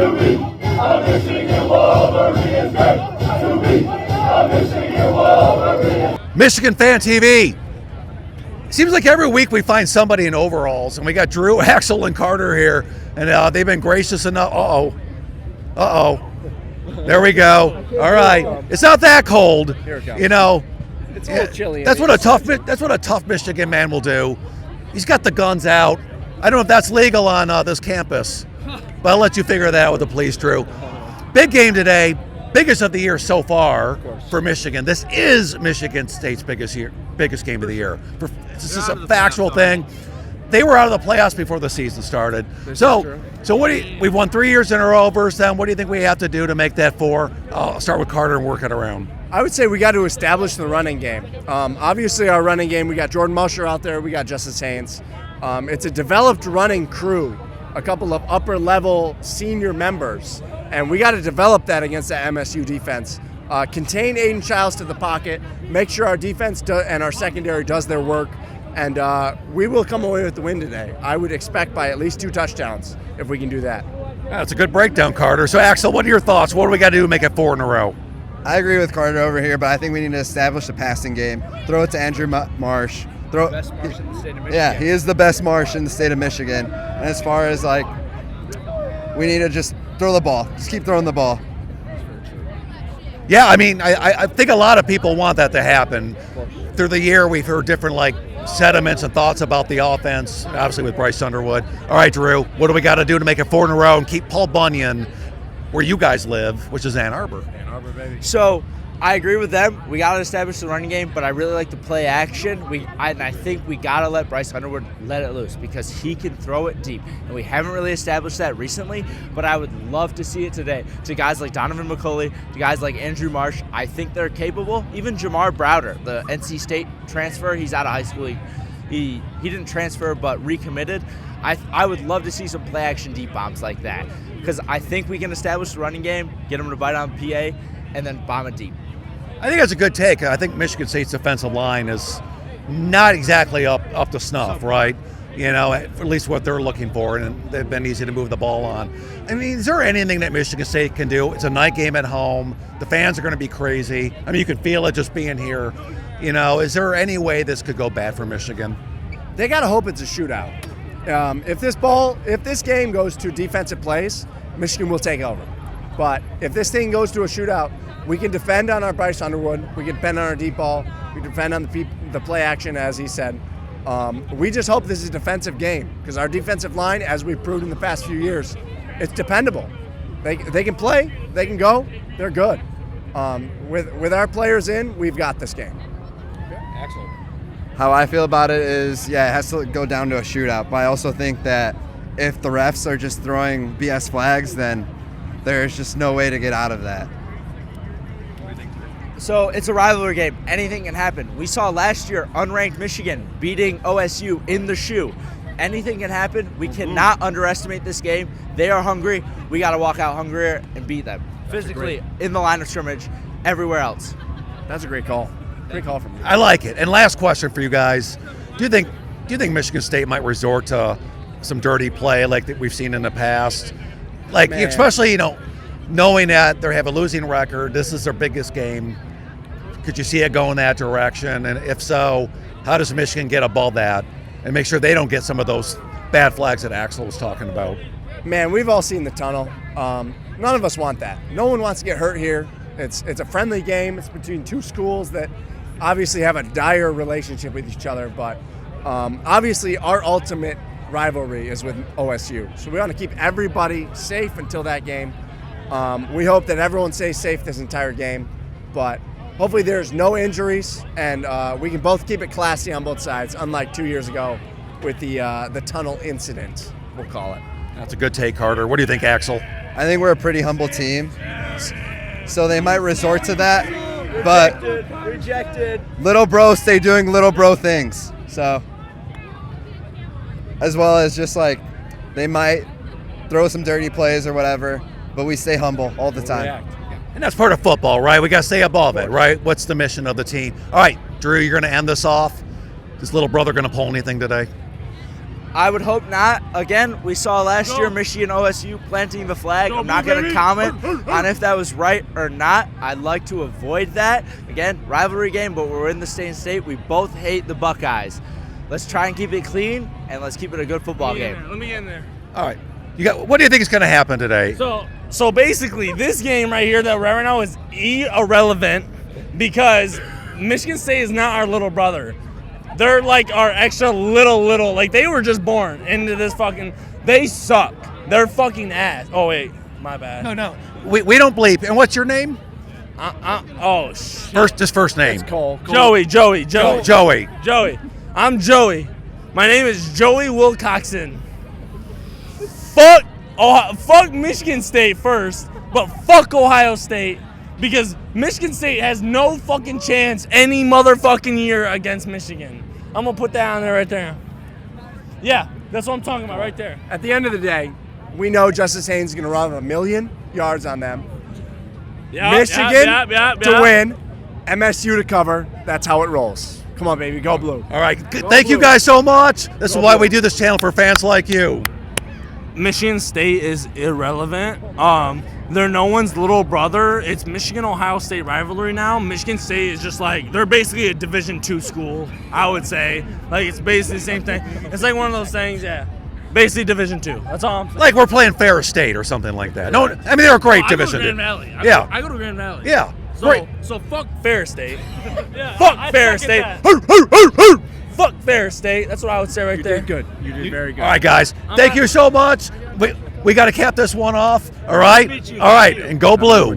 To be a Michigan Wolverine is great. To be a Michigan Wolverine. Michigan Fan TV. Seems like every week we find somebody in overalls, and we got Drew, Axel, and Carter here, and they've been gracious enough. There we go. All right, it's not that cold, you know. It's a little chilly. That's what a tough Michigan man will do. He's got the guns out. I don't know if that's legal on this campus, but I'll let you figure that out with the police, Drew. Big game today, biggest of the year so far for Michigan. This is Michigan State's biggest game of the year. This is a factual thing. They were out of the playoffs before the season started. So we've won 3 years in a row versus them. What do you think we have to do to make that 4? I'll start with Carter and work it around. I would say we got to establish the running game. Obviously, our running game, we got Jordan Musher out there, we got Justice Haynes. It's a developed running crew, a couple of upper-level senior members, and we got to develop that against the MSU defense. Contain Aiden Childs to the pocket, make sure our defense and our secondary does their work, and we will come away with the win today. I would expect by at least 2 touchdowns if we can do that. That's a good breakdown, Carter. So, Axel, what are your thoughts? What do we got to do to make it 4 in a row? I agree with Carter over here, but I think we need to establish a passing game. Throw it to Andrew Marsh. The best Marsh in the state of Michigan. Yeah, he is the best Marsh in the state of Michigan. And as far as, we need to just throw the ball. Just keep throwing the ball. Yeah, I mean, I think a lot of people want that to happen. Through the year, we've heard different, sentiments and thoughts about the offense, obviously with Bryce Underwood. All right, Drew, what do we got to do to make it 4 in a row and keep Paul Bunyan where you guys live, which is Ann Arbor? So I agree with them. We got to establish the running game, but I really like the play action. I think we got to let Bryce Underwood let it loose because he can throw it deep. And we haven't really established that recently, but I would love to see it today. To guys like Donovan McCulley, to guys like Andrew Marsh, I think they're capable. Even Jamar Browder, the NC State transfer, he's out of high school. He didn't transfer but recommitted. I would love to see some play action deep bombs like that because I think we can establish the running game, get them to bite on PA, and then bomb it deep. I think that's a good take. I think Michigan State's defensive line is not exactly up to snuff, right? At least what they're looking for, and they've been easy to move the ball on. I mean, is there anything that Michigan State can do? It's a night game at home. The fans are going to be crazy. I mean, you can feel it just being here. Is there any way this could go bad for Michigan? They got to hope it's a shootout. If this game goes to defensive plays, Michigan will take over. But if this thing goes to a shootout, we can defend on our Bryce Underwood. We can defend on our deep ball. We can defend on the play action, as he said. We just hope this is a defensive game because our defensive line, as we've proved in the past few years, it's dependable. They can play. They can go. They're good. With our players in, we've got this game. Axel. How I feel about it is, it has to go down to a shootout. But I also think that if the refs are just throwing BS flags, then there's just no way to get out of that. So it's a rivalry game. Anything can happen. We saw last year unranked Michigan beating OSU in the shoe. Anything can happen. We cannot underestimate this game. They are hungry. We got to walk out hungrier and beat them physically in the line of scrimmage, everywhere else. That's a great call. Great call from you. I like it. And last question for you guys: Do you think Michigan State might resort to some dirty play like that we've seen in the past? Especially knowing that they have a losing record. This is their biggest game. Could you see it going that direction? And if so, how does Michigan get above that and make sure they don't get some of those bad flags that Axel was talking about? Man, we've all seen the tunnel. None of us want that. No one wants to get hurt here. It's a friendly game. It's between 2 schools that obviously have a dire relationship with each other. But obviously our ultimate rivalry is with OSU. So we want to keep everybody safe until that game. We hope that everyone stays safe this entire game. But hopefully there's no injuries, and we can both keep it classy on both sides, unlike 2 years ago with the tunnel incident, we'll call it. That's a good take, Carter. What do you think, Axel? I think we're a pretty humble team, so they might resort to that. But Rejected. little bros stay doing little bro things. So, as well as just they might throw some dirty plays or whatever, but we stay humble all the time. And that's part of football, right? We got to stay above it, right? What's the mission of the team? All right, Drew, you're going to end this off. Is little brother going to pull anything today? I would hope not. Again, we saw last year Michigan OSU planting the flag. I'm not going to comment on if that was right or not. I'd like to avoid that. Again, rivalry game, but we're in the same state. We both hate the Buckeyes. Let's try and keep it clean, and let's keep it a good football game. Let me get in there. All right. What do you think is going to happen today? So basically, this game right here that we're at right now is irrelevant because Michigan State is not our little brother. They're like our extra little. Like, they were just born into this fucking. They suck. They're fucking ass. Oh, wait. My bad. No. We don't bleep. And what's your name? Oh, shit. First name. It's Cole. Joey. Joey. I'm Joey. My name is Joey Wilcoxon. Fuck Michigan State first, but fuck Ohio State. Because Michigan State has no fucking chance any motherfucking year against Michigan. I'm going to put that on there right there. Yeah, that's what I'm talking about right there. At the end of the day, we know Justice Haynes is going to run 1,000,000 yards on them. Michigan to win, MSU to cover. That's how it rolls. Come on, baby. Go blue. All right. Thank you guys so much. This is why we do this channel, for fans like you. Michigan State is irrelevant. They're no one's little brother. It's Michigan-Ohio State rivalry now. Michigan State is just like, they're basically a Division II school, I would say. Like, it's basically the same thing. It's like one of those things, yeah. Basically Division II. That's all I'm saying. Like we're playing Ferris State or something like that. No, I mean, they're a great division. I go to Grand Valley. I go to Grand Valley. Yeah. So fuck Ferris State. Yeah, fuck Ferris State. Fuck Ferris State. That's what I would say right there. You did good. You did very good. All right, guys. Thank you so much. We got to cap this one off. All right. All right, and go blue.